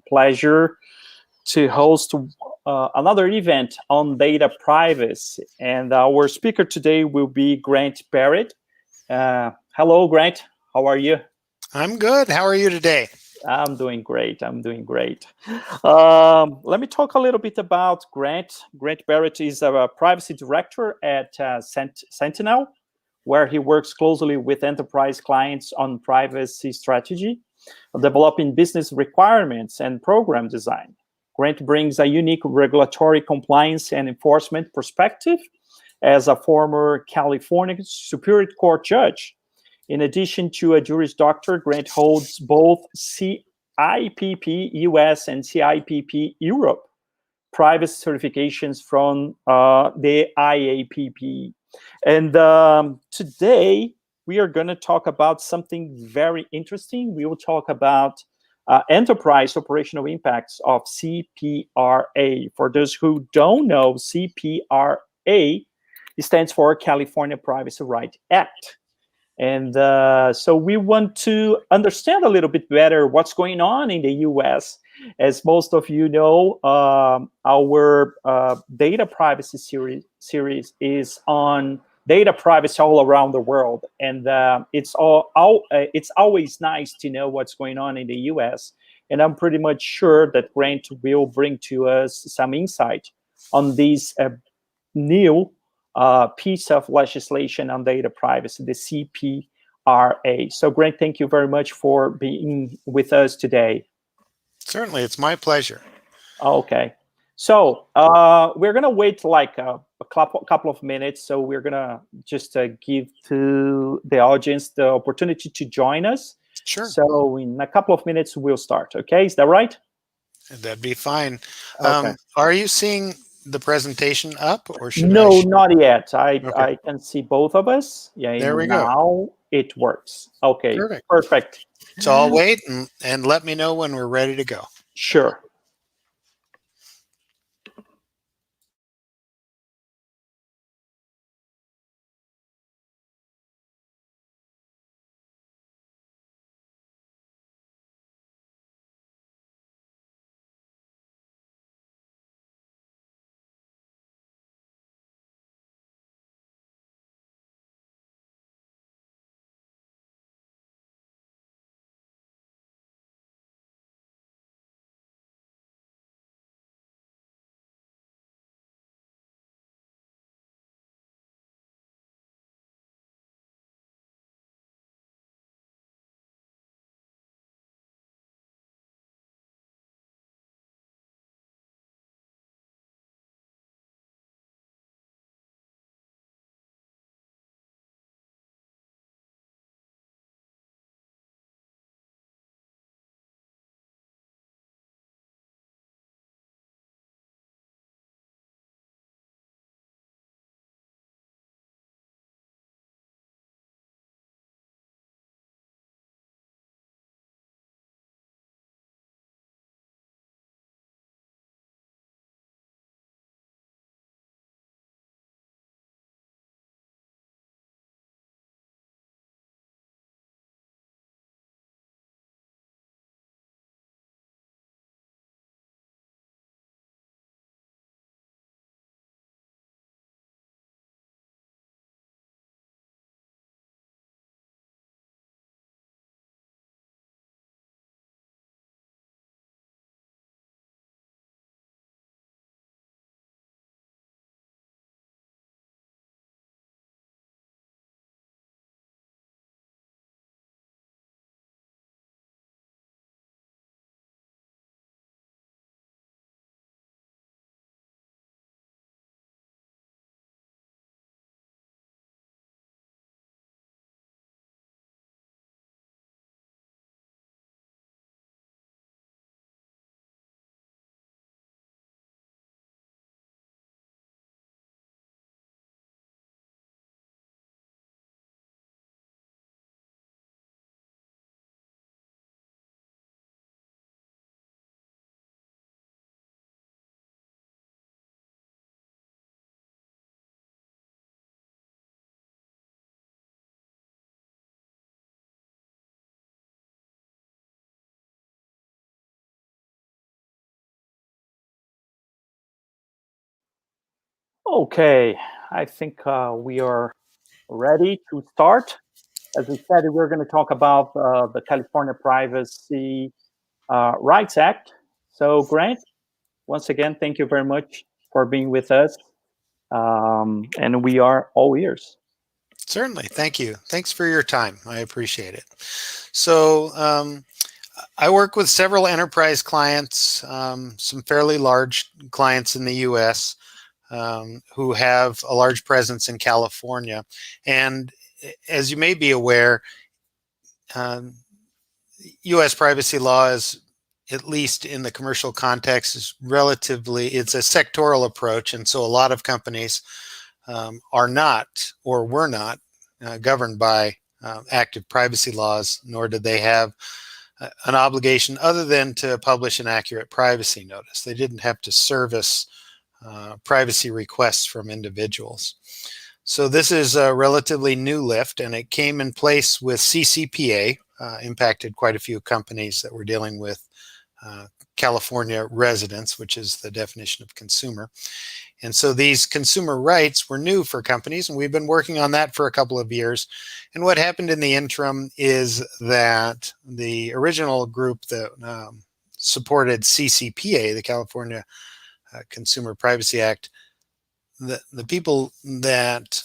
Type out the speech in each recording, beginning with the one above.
pleasure to host another event on data privacy. And our speaker today will be Grant Barrett. Hello, Grant. How are you? I'm good. How are you today? I'm doing great. Let me talk a little bit about Grant. Grant Barrett is a privacy director at Sentinel, where he works closely with enterprise clients on privacy strategy, developing business requirements and program design. Grant brings a unique regulatory compliance and enforcement perspective as a former California Superior Court judge. In addition to a Juris Doctor, Grant holds both CIPP US and CIPP Europe privacy certifications from the IAPP. And today we are going to talk about something very interesting. We will talk about enterprise operational impacts of CPRA. For those who don't know, CPRA stands for California Privacy Right Act. And so we want to understand a little bit better what's going on in the US. As most of you know, our data privacy series is on data privacy all around the world. And it's always nice to know what's going on in the US. And I'm pretty much sure that Grant will bring to us some insight on this new piece of legislation on data privacy, the CPRA. So, Grant, thank you very much for being with us today. Certainly, it's my pleasure. Okay. So, we're going to wait like a couple of minutes. So, we're going to just give to the audience the opportunity to join us. Sure. So, in a couple of minutes, we'll start. Okay. Is that right? That'd be fine. Okay. Are you seeing the presentation up, or should No, I? not yet. Okay. I can see both of us. Yeah, There we now go. it works. Okay, Perfect. perfect. So I'll wait and let me know when we're ready to go. Sure. Okay, I think we are ready to start. As we said, we're going to talk about the California Privacy Rights Act. So, Grant, once again, thank you very much for being with us. And we are all ears. Certainly. Thank you. Thanks for your time. I appreciate it. So I work with several enterprise clients, some fairly large clients in the U.S. Who have a large presence in California. And as you may be aware, U.S. privacy law is, at least in the commercial context, is it's a sectoral approach. And so a lot of companies are not or were not governed by active privacy laws, nor did they have an obligation other than to publish an accurate privacy notice. They didn't have to service privacy requests from individuals. So this is a relatively new lift, and it came in place with CCPA, impacted quite a few companies that were dealing with California residents, which is the definition of consumer. And so these consumer rights were new for companies, and we've been working on that for a couple of years. And what happened in the interim is that the original group that supported CCPA, the California Consumer Privacy Act, the people that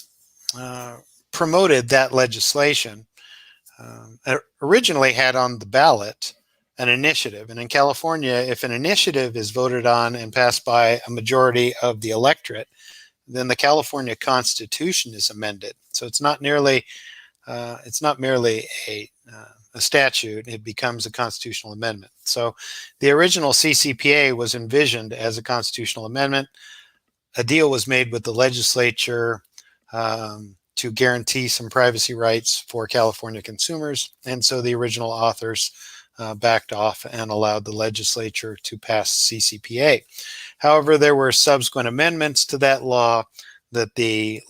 promoted that legislation originally had on the ballot an initiative. And in California, if an initiative is voted on and passed by a majority of the electorate, then the California Constitution is amended. So it's not merely a statute, it becomes a constitutional amendment. So the original CCPA was envisioned as a constitutional amendment. A deal was made with the legislature to guarantee some privacy rights for California consumers. And so the original authors backed off and allowed the legislature to pass CCPA. However, there were subsequent amendments to that law that the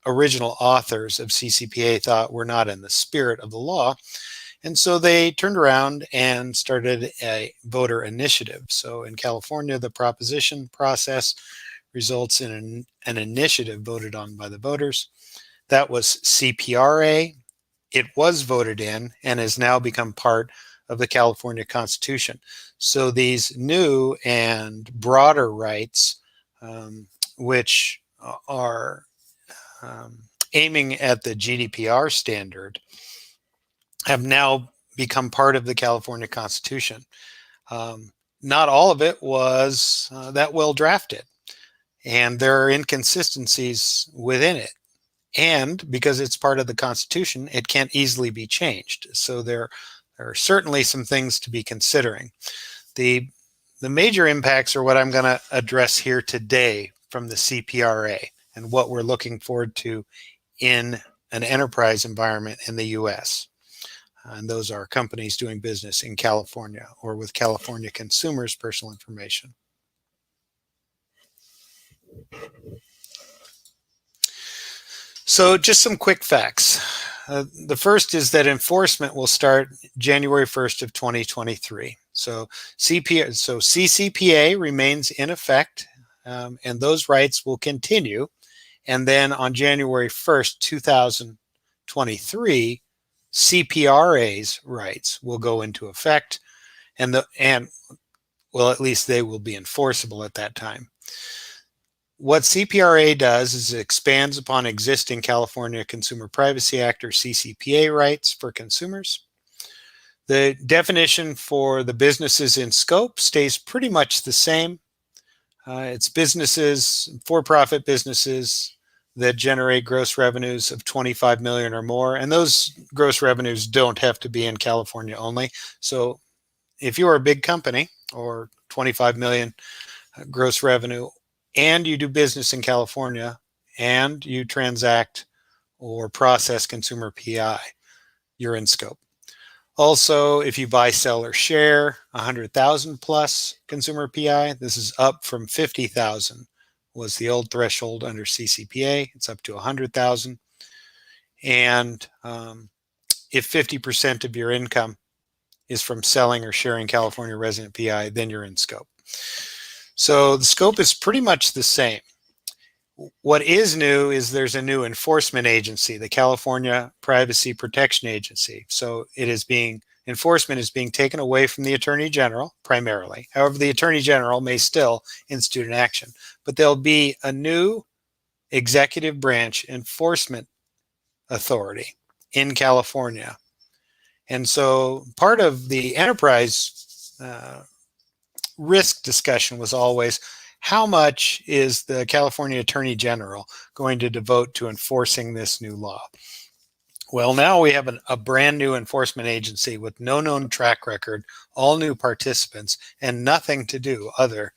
original authors of CCPA thought were not in the spirit of the law. And so they turned around and started a voter initiative. So in California, the proposition process results in an initiative voted on by the voters. That was CPRA. It was voted in and has now become part of the California Constitution. So these new and broader rights, which are aiming at the GDPR standard, have now become part of the California Constitution. Not all of it was that well drafted, and there are inconsistencies within it. And because it's part of the Constitution, it can't easily be changed. So there are certainly some things to be considering. The major impacts are what I'm going to address here today from the CPRA and what we're looking forward to in an enterprise environment in the U.S. And those are companies doing business in California or with California consumers' personal information. So just some quick facts. The first is that enforcement will start January 1st of 2023. So CCPA remains in effect, and those rights will continue. And then on January 1st, 2023, CPRA's rights will go into effect, and well, at least they will be enforceable at that time. What CPRA does is it expands upon existing California Consumer Privacy Act or CCPA rights for consumers. The definition for the businesses in scope stays pretty much the same. It's businesses, for-profit businesses that generate gross revenues of 25 million or more, and those gross revenues don't have to be in California only. So if you are a big company or 25 million gross revenue, and you do business in California, and you transact or process consumer PI, you're in scope. Also, if you buy, sell, or share 100,000 plus consumer PI, this is up from 50,000 was the old threshold under CCPA. It's up to 100,000. And if 50% of your income is from selling or sharing California resident PI, then you're in scope. So the scope is pretty much the same. What is new is there's a new enforcement agency, the California Privacy Protection Agency. So enforcement is being taken away from the Attorney General primarily. However, the Attorney General may still institute an action, but there'll be a new executive branch enforcement authority in California. And so part of the enterprise risk discussion was always, how much is the California Attorney General going to devote to enforcing this new law? Well, now we have a brand new enforcement agency with no known track record, all new participants, and nothing to do other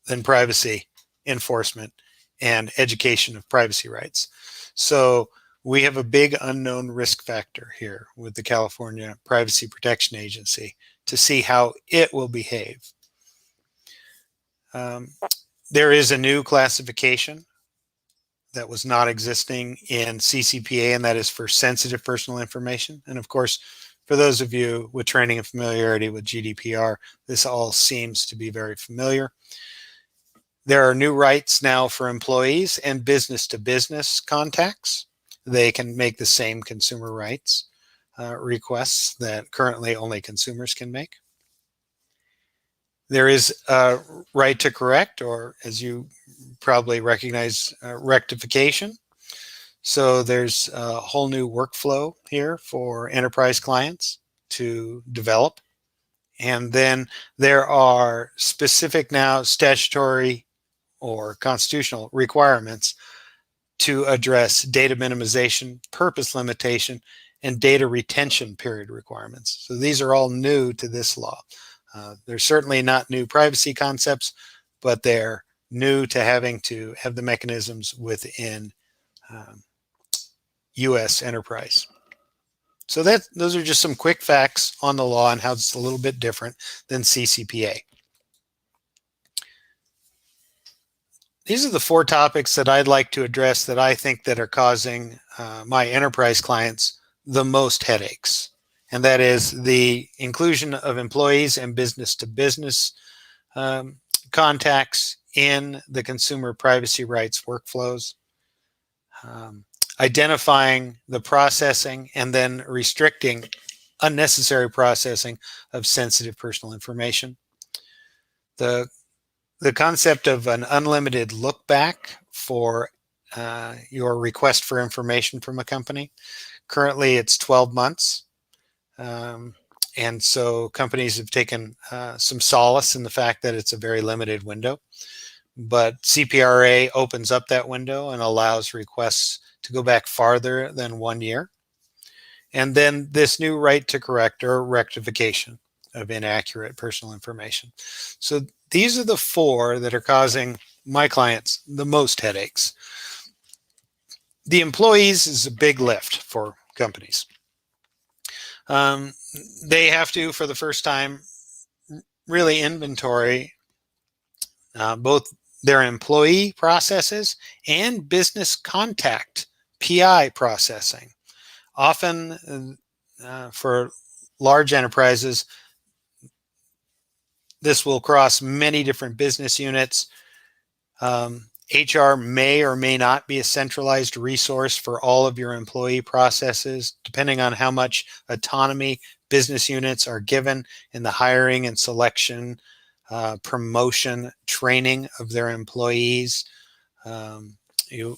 than privacy enforcement and education of privacy rights. So we have a big unknown risk factor here with the California Privacy Protection Agency to see how it will behave. There is a new classification that was not existing in CCPA, and that is for sensitive personal information. And of course, for those of you with training and familiarity with GDPR, this all seems to be very familiar. There are new rights now for employees and business-to-business contacts. They can make the same consumer rights requests that currently only consumers can make. There is a right to correct, or as you probably recognize, rectification. So there's a whole new workflow here for enterprise clients to develop. And then there are specific now statutory or constitutional requirements to address data minimization, purpose limitation, and data retention period requirements. So these are all new to this law. They're certainly not new privacy concepts, but they're new to having to have the mechanisms within U.S. enterprise. So those are just some quick facts on the law and how it's a little bit different than CCPA. These are the 4 topics that I'd like to address that I think that are causing my enterprise clients the most headaches. And that is the inclusion of employees and business-to-business contacts in the consumer privacy rights workflows, identifying the processing and then restricting unnecessary processing of sensitive personal information, the concept of an unlimited look back for your request for information from a company. Currently, it's 12 months. And so companies have taken some solace in the fact that it's a very limited window. But CPRA opens up that window and allows requests to go back farther than 1 year. And then this new right to correct or rectification of inaccurate personal information. So these are the 4 that are causing my clients the most headaches. The employees is a big lift for companies. They have to, for the first time, really inventory both their employee processes and business contact PI processing. Often for large enterprises, this will cross many different business units. HR may or may not be a centralized resource for all of your employee processes, depending on how much autonomy business units are given in the hiring and selection, promotion, training of their employees. You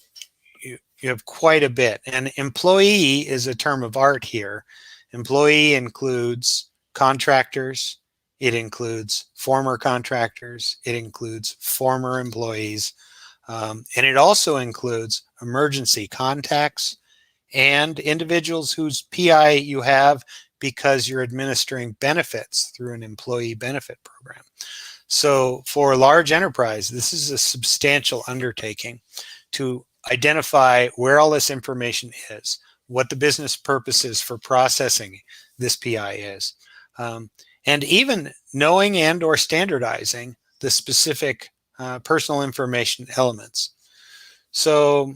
have quite a bit. And employee is a term of art here. Employee includes contractors. It includes former contractors. It includes former employees. And it also includes emergency contacts and individuals whose PI you have because you're administering benefits through an employee benefit program. So for a large enterprise, this is a substantial undertaking to identify where all this information is, what the business purpose is for processing this PI is, and even knowing and or standardizing the specific personal information elements. So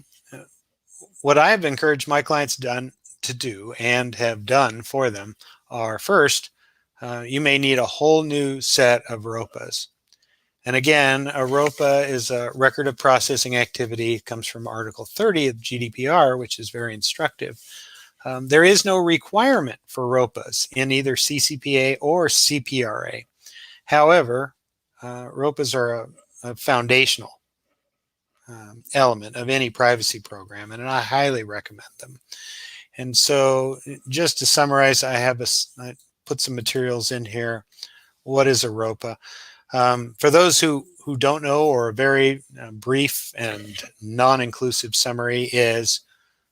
what I have encouraged my clients to do and have done for them are, first, you may need a whole new set of ROPAs. And again, a ROPA is a record of processing activity. It comes from Article 30 of GDPR, which is very instructive. There is no requirement for ROPAs in either CCPA or CPRA. However, ROPAs are a foundational element of any privacy program, and I highly recommend them. And so just to summarize, I put some materials in here. What is a ROPA? For those who don't know, or a very brief and non-inclusive summary is,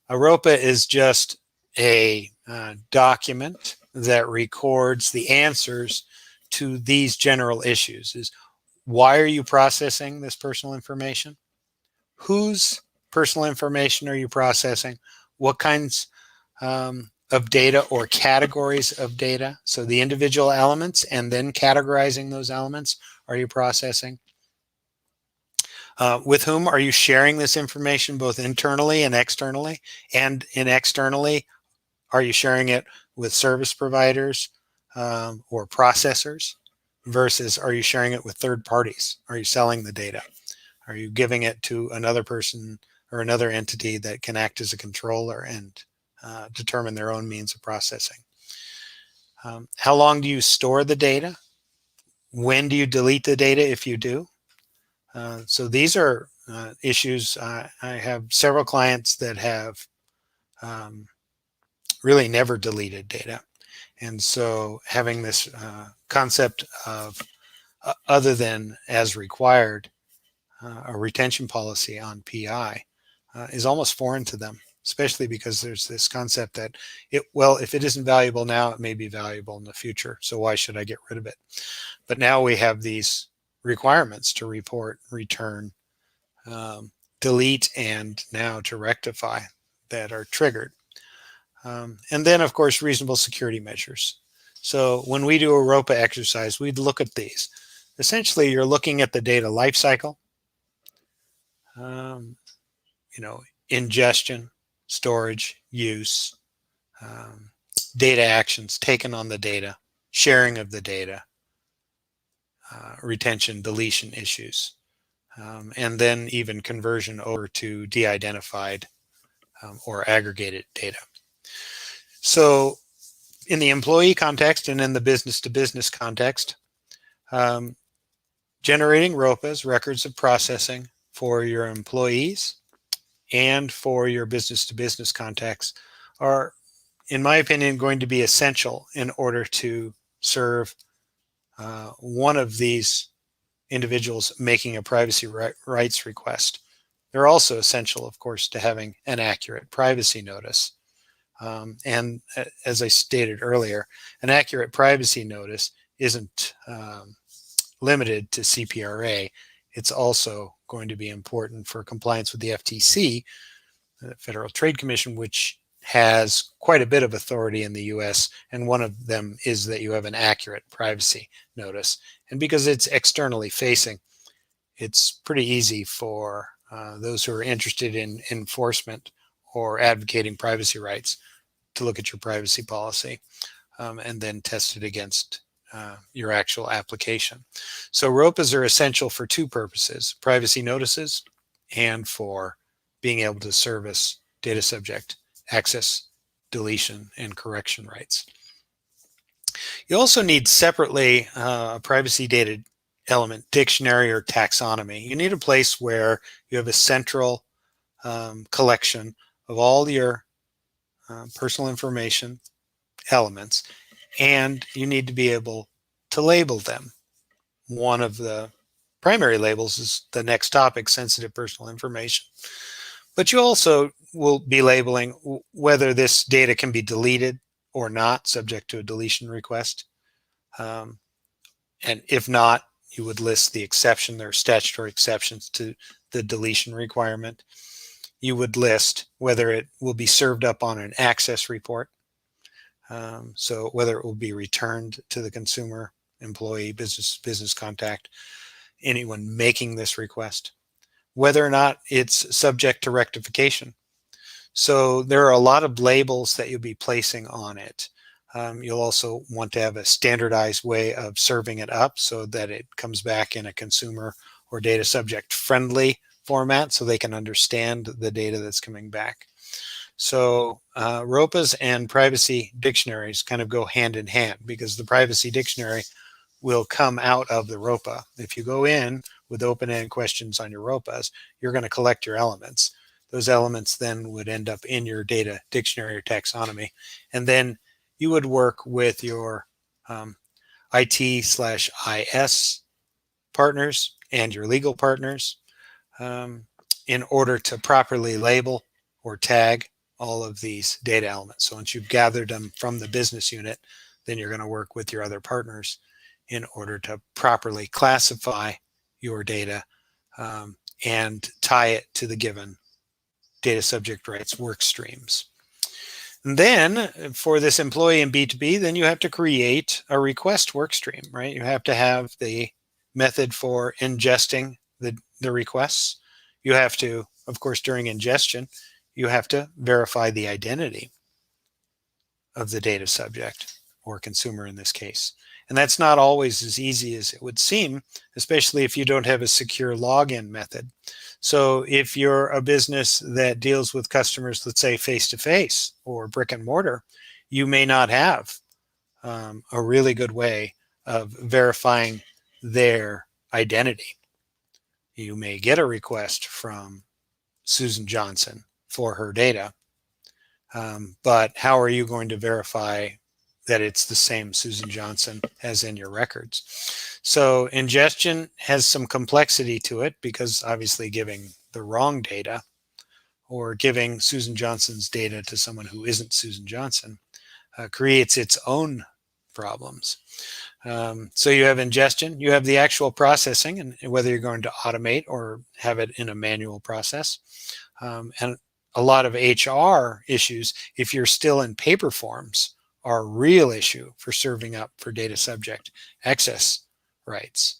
a ROPA is just a document that records the answers to these general issues. Is why are you processing this personal information? Whose personal information are you processing? What kinds of data or categories of data? So the individual elements and then categorizing those elements are you processing? With whom are you sharing this information, both internally and externally? And externally, are you sharing it with service providers or processors? Versus, are you sharing it with third parties? Are you selling the data? Are you giving it to another person or another entity that can act as a controller and determine their own means of processing? How long do you store the data? When do you delete the data if you do? So these are issues. I have several clients that have really never deleted data. And so having this concept of other than as required, a retention policy on PI is almost foreign to them, especially because there's this concept that if it isn't valuable now, it may be valuable in the future. So why should I get rid of it? But now we have these requirements to report, return, delete, and now to rectify that are triggered. And then, of course, reasonable security measures. So when we do a ROPA exercise, we'd look at these. Essentially, you're looking at the data lifecycle, ingestion, storage, use, data actions taken on the data, sharing of the data, retention, deletion issues, and then even conversion over to de-identified or aggregated data. So in the employee context and in the business-to-business context, generating ROPAs, records of processing, for your employees and for your business-to-business context are, in my opinion, going to be essential in order to serve one of these individuals making a privacy rights request. They're also essential, of course, to having an accurate privacy notice. And as I stated earlier, an accurate privacy notice isn't limited to CPRA. It's also going to be important for compliance with the FTC, the Federal Trade Commission, which has quite a bit of authority in the US, and one of them is that you have an accurate privacy notice. And because it's externally facing, it's pretty easy for those who are interested in enforcement or advocating privacy rights to look at your privacy policy and then test it against your actual application. So ROPAs are essential for two purposes: privacy notices and for being able to service data subject access, deletion, and correction rights. You also need separately a privacy data element dictionary or taxonomy. You need a place where you have a central collection of all your personal information elements, and you need to be able to label them. One of the primary labels is the next topic, sensitive personal information. But you also will be labeling whether this data can be deleted or not, subject to a deletion request. And if not, you would list the exception. There are statutory exceptions to the deletion requirement. You would list whether it will be served up on an access report. So whether it will be returned to the consumer, employee, business contact, anyone making this request, whether or not it's subject to rectification. So there are a lot of labels that you'll be placing on it. You'll also want to have a standardized way of serving it up so that it comes back in a consumer or data subject friendly format so they can understand the data that's coming back. So ROPAs and privacy dictionaries kind of go hand in hand, because the privacy dictionary will come out of the ROPA. If you go in with open-ended questions on your ROPAs, you're going to collect your elements. Those elements then would end up in your data dictionary or taxonomy. And then you would work with your IT/IS partners and your legal partners in order to properly label or tag all of these data elements. So once you've gathered them from the business unit, then you're going to work with your other partners in order to properly classify your data and tie it to the given data subject rights work streams. And then for this employee in B2B, then you have to create a request work stream, right? You have to have the method for ingesting the requests. You have to, of course, during ingestion, you have to verify the identity of the data subject or consumer in this case. And that's not always as easy as it would seem, especially if you don't have a secure login method. So if you're a business that deals with customers, let's say face-to-face or brick and mortar, you may not have a really good way of verifying their identity. You may get a request from Susan Johnson for her data, but how are you going to verify that it's the same Susan Johnson as in your records? So ingestion has some complexity to it, because obviously giving the wrong data or giving Susan Johnson's data to someone who isn't Susan Johnson creates its own problems. So you have ingestion, you have the actual processing, and whether you're going to automate or have it in a manual process. And a lot of HR issues, if you're still in paper forms, are a real issue for serving up for data subject access rights.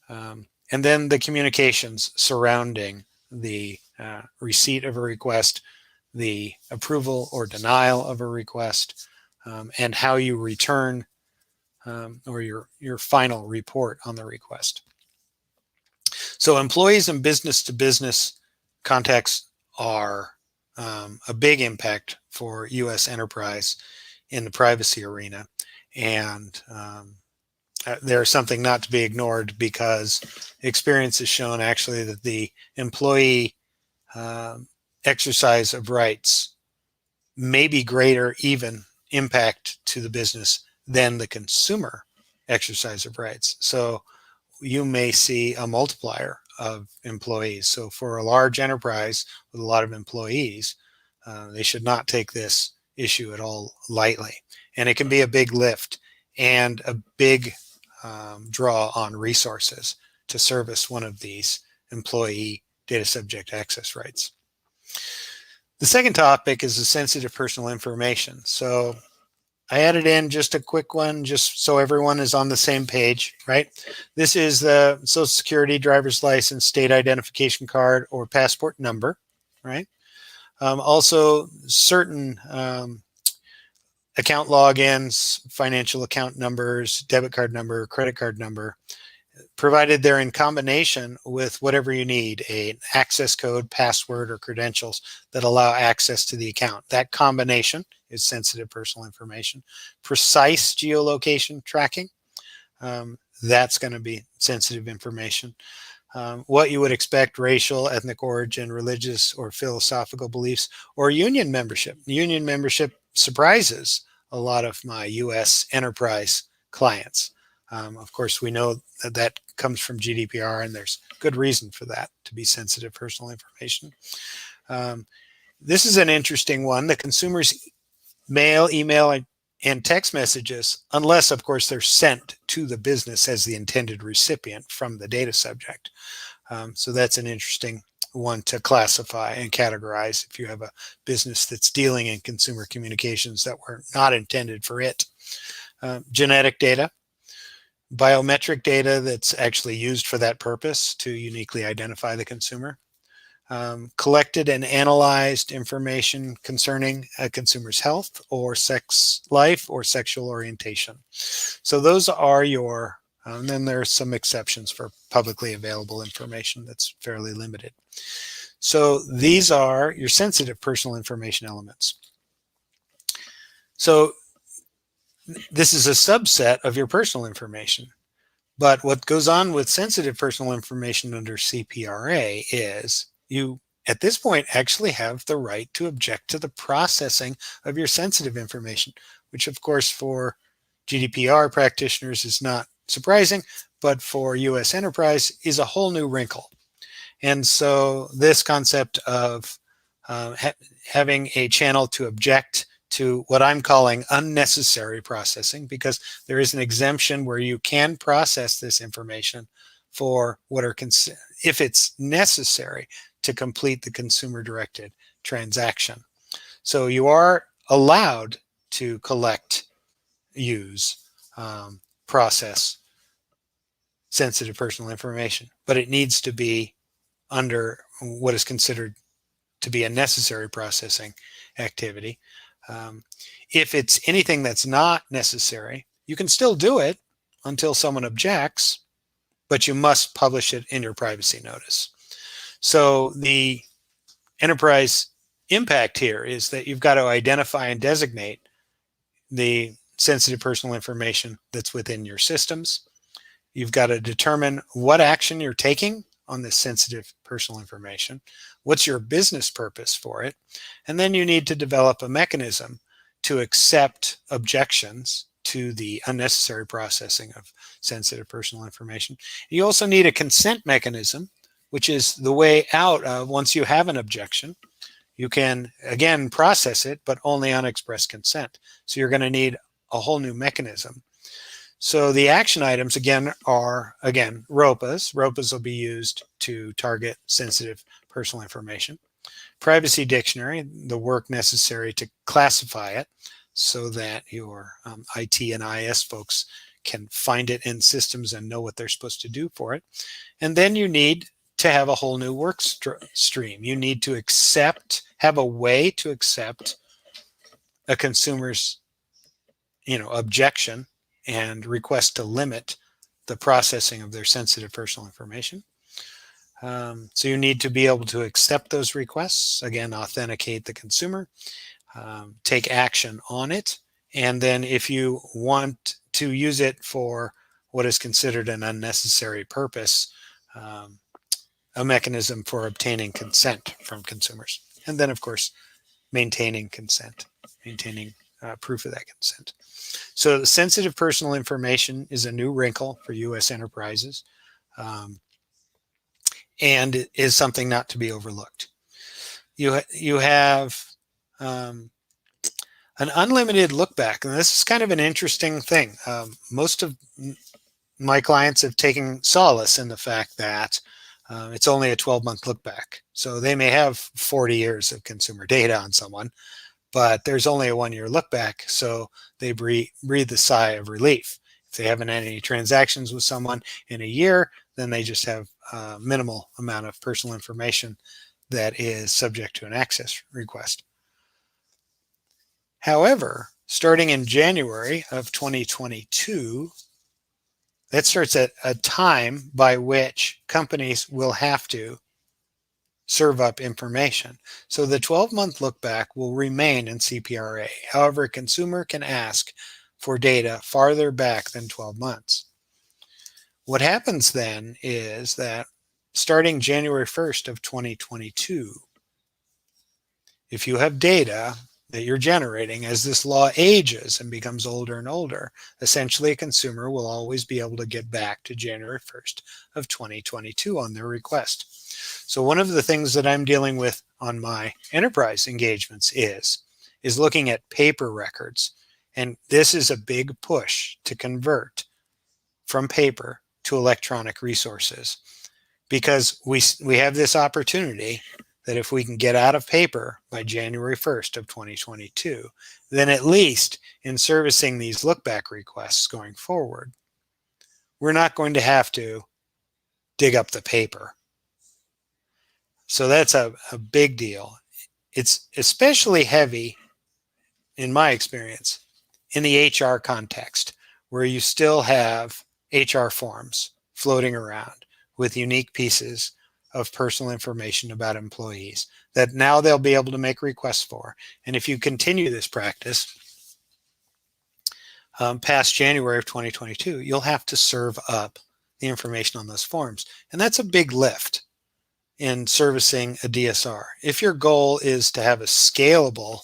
And then the communications surrounding the receipt of a request, the approval or denial of a request, and how you return or your final report on the request. So employees in business-to-business contexts are a big impact for U.S. enterprise in the privacy arena, and they're something not to be ignored, because experience has shown actually that the employee exercise of rights may be greater even impact to the business than the consumer exercise of rights. So you may see a multiplier of employees. So for a large enterprise with a lot of employees, they should not take this issue at all lightly. And it can be a big lift and a big draw on resources to service one of these employee data subject access rights. The second topic is the sensitive personal information. So I added in just a quick one, just so everyone is on the same page, right? This is the Social Security, driver's license, state identification card, or passport number, right? Also, certain account logins, financial account numbers, debit card number, credit card number, provided they're in combination with whatever you need, an access code, password, or credentials that allow access to the account. That combination is sensitive personal information. Precise geolocation tracking, that's going to be sensitive information. What you would expect, racial, ethnic origin, religious or philosophical beliefs, or union membership. Union membership surprises a lot of my U.S. enterprise clients. Of course, we know that that comes from GDPR, and there's good reason for that to be sensitive personal information. This is an interesting one. The consumer's mail, email, and text messages, unless, of course, they're sent to the business as the intended recipient from the data subject. So that's an interesting one to classify and categorize if you have a business that's dealing in consumer communications that were not intended for it. Genetic data, biometric data that's actually used for that purpose to uniquely identify the consumer. collected and analyzed information concerning a consumer's health or sex life or sexual orientation. So those are your, and then there's some exceptions for publicly available information that's fairly limited. So these are your sensitive personal information elements. So this is a subset of your personal information. But what goes on with sensitive personal information under CPRA is you, at this point, actually have the right to object to the processing of your sensitive information, which of course for GDPR practitioners is not surprising, but for US enterprise is a whole new wrinkle. And so this concept of having a channel to object to what I'm calling unnecessary processing, because there is an exemption where you can process this information for what are, if it's necessary to complete the consumer-directed transaction. So you are allowed to collect, use, process sensitive personal information, but it needs to be under what is considered to be a necessary processing activity. If it's anything that's not necessary, you can still do it until someone objects, but you must publish it in your privacy notice. So the enterprise impact here is that you've got to identify and designate the sensitive personal information that's within your systems. You've got to determine what action you're taking on this sensitive personal information. What's your business purpose for it? And then you need to develop a mechanism to accept objections to the unnecessary processing of sensitive personal information. You also need a consent mechanism, which is the way out of once you have an objection. You can, again, process it, but only on express consent. So you're going to need a whole new mechanism. So the action items, again, are, ROPAs. ROPAs will be used to target sensitive personal information. Privacy dictionary, the work necessary to classify it so that your IT and IS folks can find it in systems and know what they're supposed to do for it. And then you need to have a whole new work stream. You need to have a way to accept a consumer's, objection and request to limit the processing of their sensitive personal information. So you need to be able to accept those requests, again, authenticate the consumer, take action on it, and then if you want to use it for what is considered an unnecessary purpose, a mechanism for obtaining consent from consumers. And then, of course, maintaining consent, maintaining proof of that consent. So the sensitive personal information is a new wrinkle for U.S. enterprises, and it is something not to be overlooked. You have an unlimited look back, and this is kind of an interesting thing. Most of my clients have taken solace in the fact that it's only a 12-month look back. So they may have 40 years of consumer data on someone, but there's only a 1-year look back, so they breathe a sigh of relief. If they haven't had any transactions with someone in a year, then they just have a minimal amount of personal information that is subject to an access request. However, starting in January of 2022, that starts at a time by which companies will have to serve up information. So the 12-month look back will remain in CPRA. However, a consumer can ask for data farther back than 12 months. What happens then is that starting January 1st of 2022, if you have data that you're generating as this law ages and becomes older and older, essentially a consumer will always be able to get back to January 1st of 2022 on their request. So one of the things that I'm dealing with on my enterprise engagements is looking at paper records. And this is a big push to convert from paper to electronic resources, because we have this opportunity that if we can get out of paper by January 1st of 2022, then at least in servicing these look back requests going forward, we're not going to have to dig up the paper. So that's a big deal. It's especially heavy, in my experience, in the HR context, where you still have HR forms floating around with unique pieces of personal information about employees that now they'll be able to make requests for. And if you continue this practice past January of 2022, you'll have to serve up the information on those forms. And that's a big lift in servicing a DSR. If your goal is to have a scalable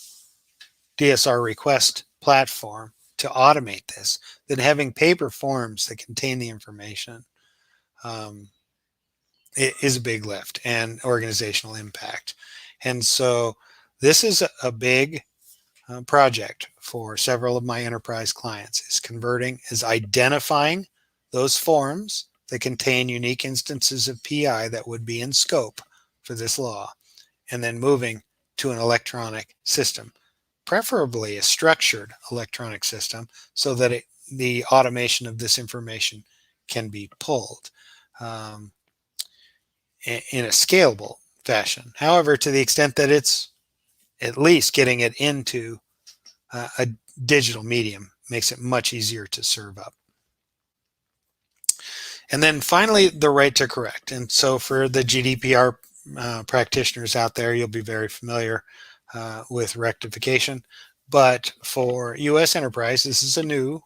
DSR request platform to automate this, then having paper forms that contain the information it is a big lift and organizational impact. And so this is a big project for several of my enterprise clients, is identifying those forms that contain unique instances of PI that would be in scope for this law, and then moving to an electronic system, preferably a structured electronic system, so that the automation of this information can be pulled in a scalable fashion. However, to the extent that it's at least getting it into a digital medium makes it much easier to serve up. And then finally, the right to correct. And so for the GDPR practitioners out there, you'll be very familiar with rectification. But for U.S. enterprise, this is a new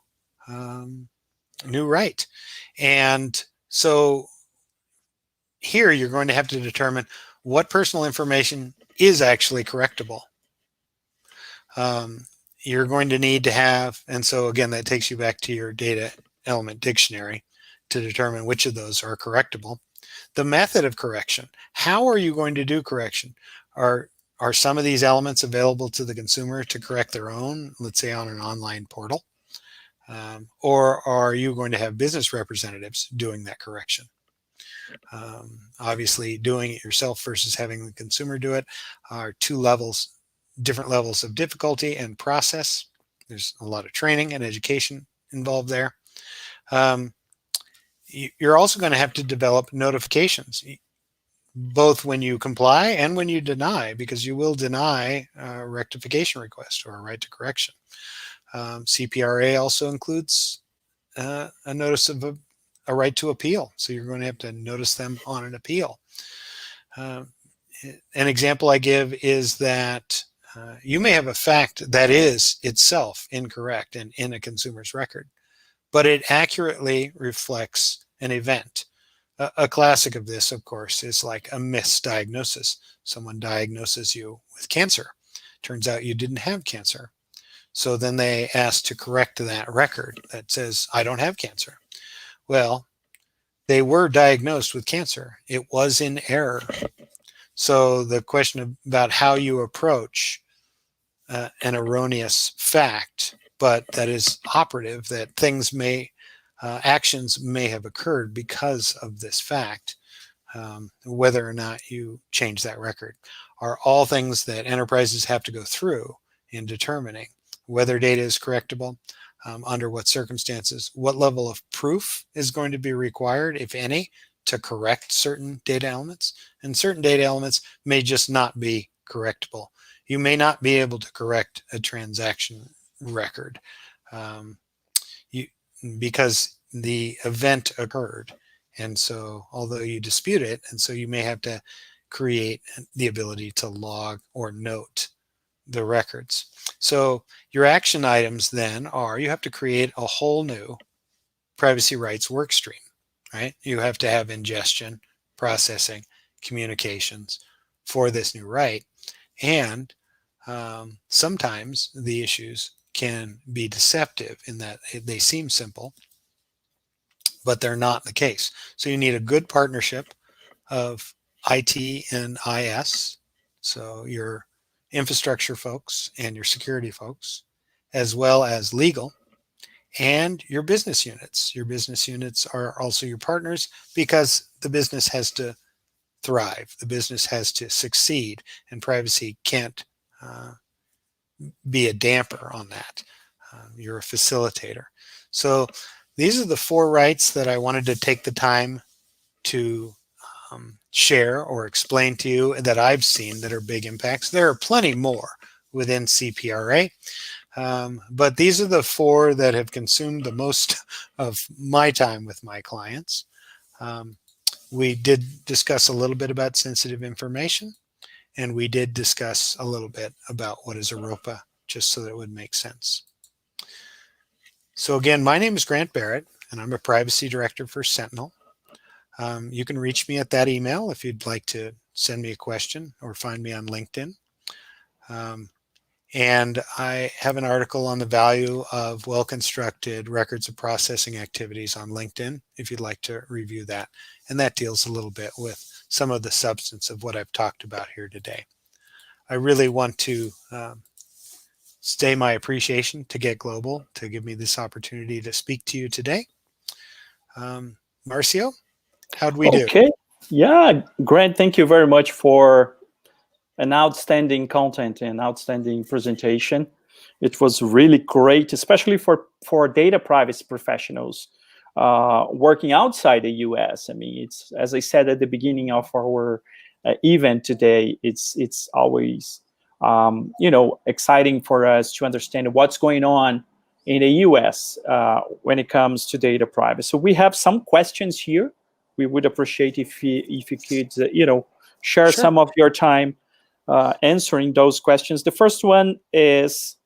right. And so here you're going to have to determine what personal information is actually correctable. You're going to need to have, and so again, that takes you back to your data element dictionary to determine which of those are correctable. The method of correction. How are you going to do correction? Are some of these elements available to the consumer to correct their own, let's say on an online portal? Or are you going to have business representatives doing that correction? Obviously, doing it yourself versus having the consumer do it are different levels of difficulty and process. There's a lot of training and education involved there. You're also going to have to develop notifications, both when you comply and when you deny, because you will deny a rectification request or a right to correction. CPRA also includes a notice of a right to appeal. So you're going to have to notice them on an appeal. An example I give is that you may have a fact that is itself incorrect and in a consumer's record, but it accurately reflects an event. A classic of this, of course, is like a misdiagnosis. Someone diagnoses you with cancer. Turns out you didn't have cancer. So then they ask to correct that record that says, I don't have cancer. Well, they were diagnosed with cancer. It was in error. So the question about how you approach an erroneous fact, but that is operative, that things actions may have occurred because of this fact, whether or not you change that record, are all things that enterprises have to go through in determining whether data is correctable, under what circumstances, what level of proof is going to be required, if any, to correct certain data elements. And certain data elements may just not be correctable. You may not be able to correct a transaction record because the event occurred. And so, although you dispute it, and so you may have to create the ability to log or note the records. So your action items then are, you have to create a whole new privacy rights work stream, right? You have to have ingestion, processing, communications for this new right. And sometimes the issues can be deceptive in that they seem simple, but they're not the case. So you need a good partnership of IT and IS, so your infrastructure folks and your security folks, as well as legal, and your business units. Your business units are also your partners because the business has to thrive. The business has to succeed, and privacy can't be a damper on that. You're a facilitator. So these are the 4 rights that I wanted to take the time to share or explain to you that I've seen that are big impacts. There are plenty more within CPRA, but these are the 4 that have consumed the most of my time with my clients. We did discuss a little bit about sensitive information, and we did discuss a little bit about what is AROPA, just so that it would make sense. So again, my name is Grant Barrett, and I'm a privacy director for Sentinel. You can reach me at that email if you'd like to send me a question or find me on LinkedIn. And I have an article on the value of well-constructed records of processing activities on LinkedIn, if you'd like to review that. And that deals a little bit with some of the substance of what I've talked about here today. I really want to stay my appreciation to GetGlobal to give me this opportunity to speak to you today. Marcio, how'd we do? Okay. Yeah, Grant, thank you very much for an outstanding content and outstanding presentation. It was really great, especially for data privacy professionals working outside the US. I mean, it's, as I said at the beginning of our event today, it's always exciting for us to understand what's going on in the US when it comes to data privacy. So we have some questions here. We would appreciate if you could share some of your time answering those questions. The first one is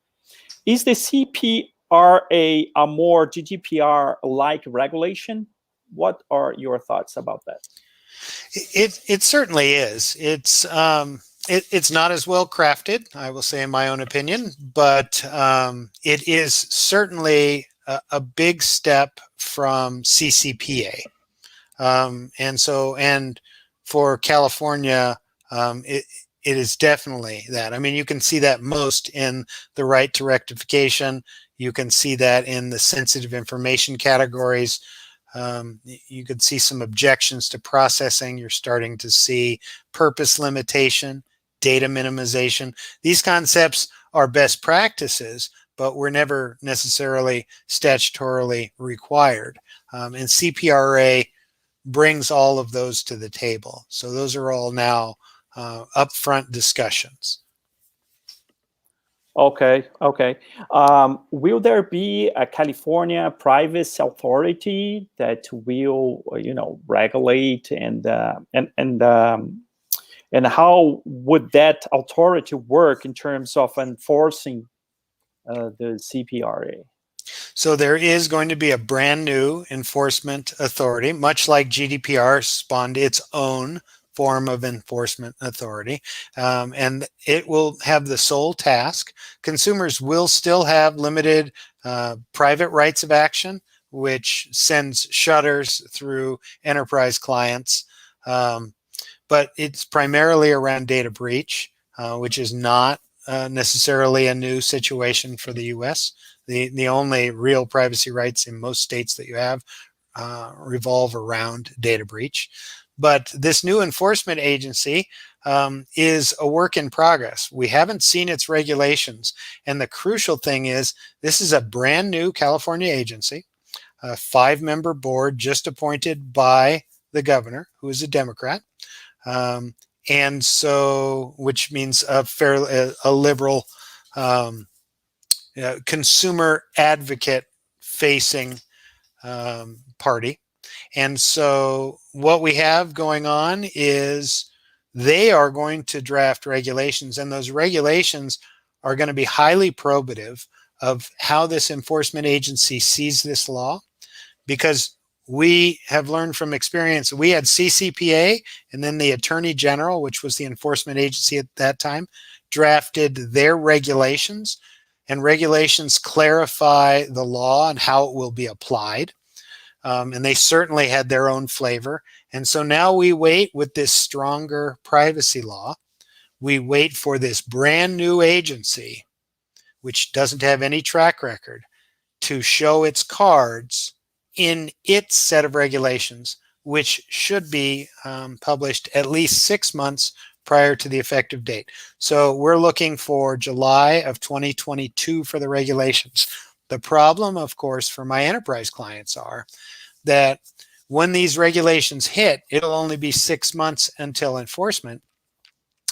the CPRA a more GDPR-like regulation? What are your thoughts about that? It certainly is. It's not as well crafted, I will say, in my own opinion, but it is certainly a big step from CCPA. And for California, it is definitely that. I mean, you can see that most in the right to rectification. You can see that in the sensitive information categories. You could see some objections to processing. You're starting to see purpose limitation, data minimization. These concepts are best practices, but were never necessarily statutorily required. And CPRA brings all of those to the table. So those are all now upfront discussions. Okay. Will there be a California privacy authority that will, regulate and how would that authority work in terms of enforcing the CPRA? So there is going to be a brand new enforcement authority, much like GDPR spawned its own form of enforcement authority, and it will have the sole task. Consumers will still have limited private rights of action, which sends shutters through enterprise clients, but it's primarily around data breach, which is not necessarily a new situation for the US. The only real privacy rights in most states that you have revolve around data breach. But this new enforcement agency is a work in progress. We haven't seen its regulations. And the crucial thing is this is a brand new California agency, a 5-member board just appointed by the governor, who is a Democrat. And so, which means a liberal consumer advocate facing party. And so what we have going on is they are going to draft regulations, and those regulations are going to be highly probative of how this enforcement agency sees this law, because we have learned from experience. We had CCPA, and then the Attorney General, which was the enforcement agency at that time, drafted their regulations, and regulations clarify the law and how it will be applied. And they certainly had their own flavor. And so now we wait with this stronger privacy law. We wait for this brand new agency, which doesn't have any track record, to show its cards in its set of regulations, which should be published at least 6 months prior to the effective date. So we're looking for July of 2022 for the regulations. The problem, of course, for my enterprise clients are that when these regulations hit, it'll only be 6 months until enforcement.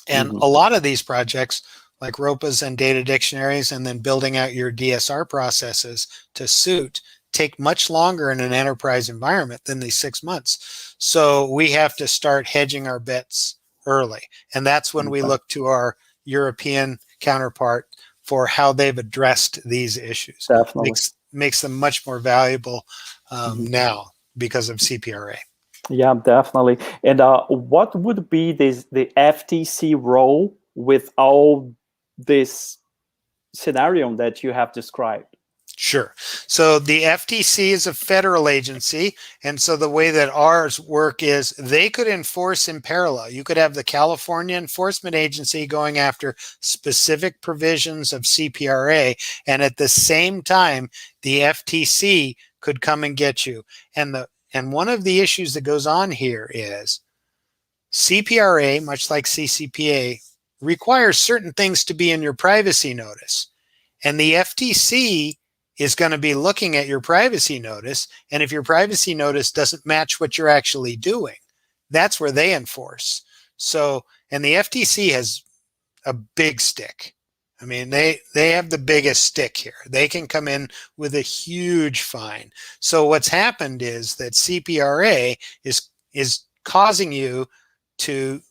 And a lot of these projects, like ROPAs and data dictionaries, and then building out your DSR processes to suit, take much longer in an enterprise environment than these 6 months. So we have to start hedging our bets early. And that's when we look to our European counterpart for how they've addressed these issues. Definitely. Makes them much more valuable now because of CPRA. Yeah, definitely. And what would be the FTC role with all this scenario that you have described? Sure. So the FTC is a federal agency, and so the way that ours work is they could enforce in parallel. You could have the California Enforcement Agency going after specific provisions of CPRA, and at the same time, the FTC could come and get you. And one of the issues that goes on here is CPRA, much like CCPA, requires certain things to be in your privacy notice, and the FTC is going to be looking at your privacy notice, and if your privacy notice doesn't match what you're actually doing, that's where they enforce. So, and the FTC has a big stick. I mean, they have the biggest stick here. They can come in with a huge fine. So what's happened is that CPRA is causing you to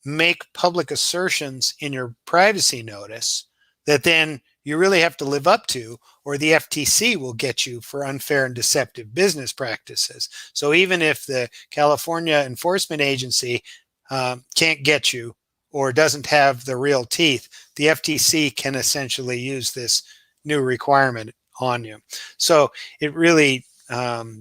make public assertions in your privacy notice that then you really have to live up to, or the FTC will get you for unfair and deceptive business practices. So even if the California Enforcement Agency can't get you or doesn't have the real teeth, the FTC can essentially use this new requirement on you. So it really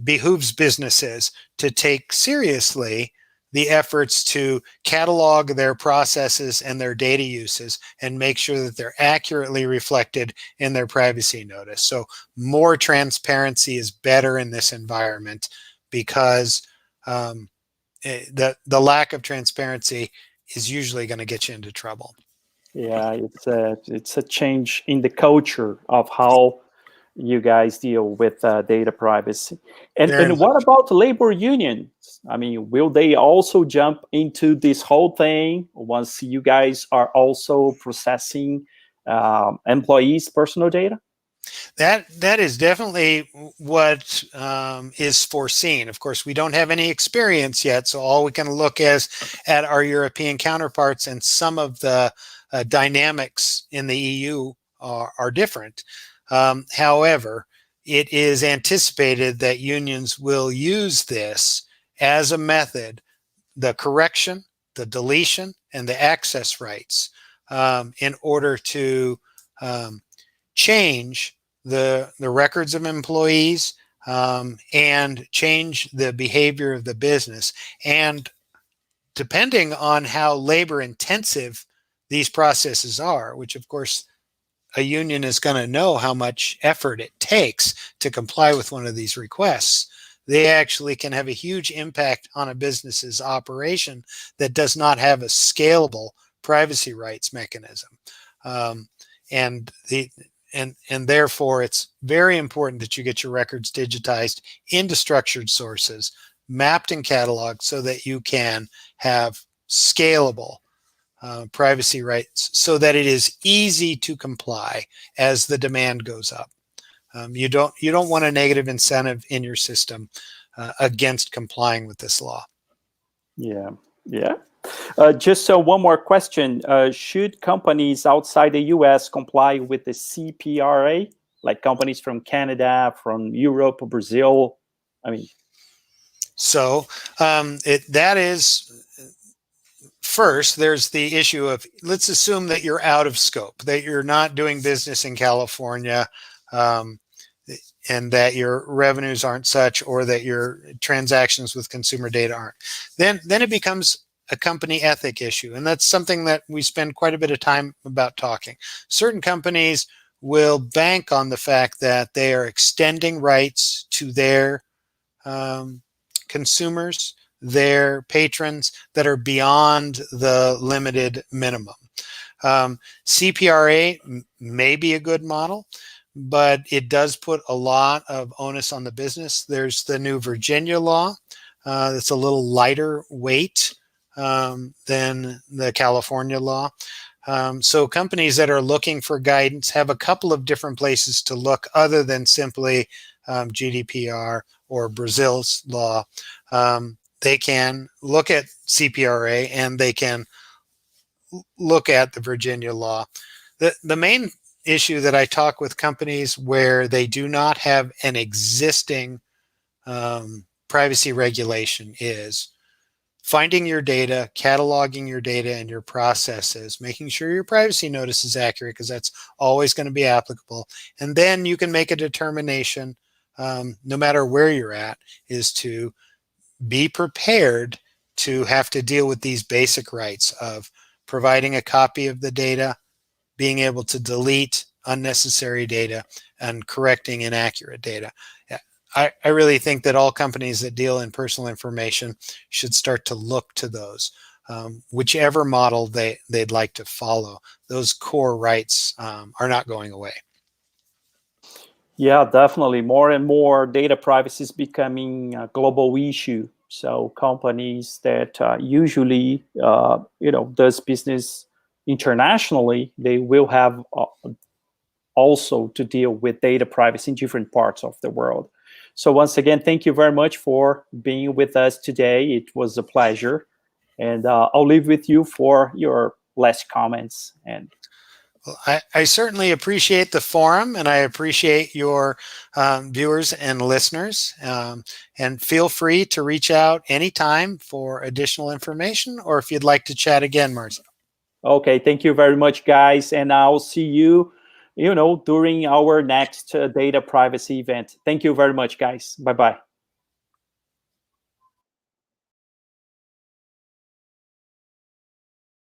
behooves businesses to take seriously the efforts to catalog their processes and their data uses and make sure that they're accurately reflected in their privacy notice. So more transparency is better in this environment because the lack of transparency is usually going to get you into trouble. Yeah, it's a change in the culture of how you guys deal with data privacy. And what about labor unions? I mean, will they also jump into this whole thing once you guys are also processing employees' personal data? That is definitely what is foreseen. Of course, we don't have any experience yet, so all we can look at our European counterparts, and some of the dynamics in the EU are different. However, it is anticipated that unions will use this as a method, the correction, the deletion, and the access rights, in order to change the records of employees and change the behavior of the business. And depending on how labor intensive these processes are, which of course a union is going to know how much effort it takes to comply with one of these requests, they actually can have a huge impact on a business's operation that does not have a scalable privacy rights mechanism. And therefore, it's very important that you get your records digitized into structured sources, mapped and cataloged, so that you can have scalable privacy rights, so that it is easy to comply as the demand goes up. You don't want a negative incentive in your system against complying with this law. Yeah. Just so one more question. Should companies outside the US comply with the CPRA, like companies from Canada, from Europe, or Brazil? I mean, so that is, first, there's the issue of, let's assume that you're out of scope, that you're not doing business in California, and that your revenues aren't such, or that your transactions with consumer data aren't. Then it becomes a company ethic issue, and that's something that we spend quite a bit of time about talking. Certain companies will bank on the fact that they are extending rights to their consumers, their patrons, that are beyond the limited minimum. CPRA may be a good model, but it does put a lot of onus on the business. There's the new Virginia law, that's a little lighter weight than the California law. So companies that are looking for guidance have a couple of different places to look other than simply GDPR or Brazil's law. They can look at CPRA and they can look at the Virginia law. The main issue that I talk with companies where they do not have an existing privacy regulation is finding your data, cataloging your data and your processes, making sure your privacy notice is accurate because that's always going to be applicable. And then you can make a determination, no matter where you're at, is to be prepared to have to deal with these basic rights of providing a copy of the data, being able to delete unnecessary data, and correcting inaccurate data. I really think that all companies that deal in personal information should start to look to those, whichever model they'd like to follow. Those core rights are not going away. Yeah, definitely. More and more data privacy is becoming a global issue. So companies that usually, does business internationally, they will have also to deal with data privacy in different parts of the world. So once again, thank you very much for being with us today. It was a pleasure. And I'll leave with you for your last comments. And well, I certainly appreciate the forum, and I appreciate your viewers and listeners. And feel free to reach out anytime for additional information, or if you'd like to chat again, Marcel. Okay, thank you very much, guys. And I'll see you, during our next data privacy event. Thank you very much, guys. Bye-bye.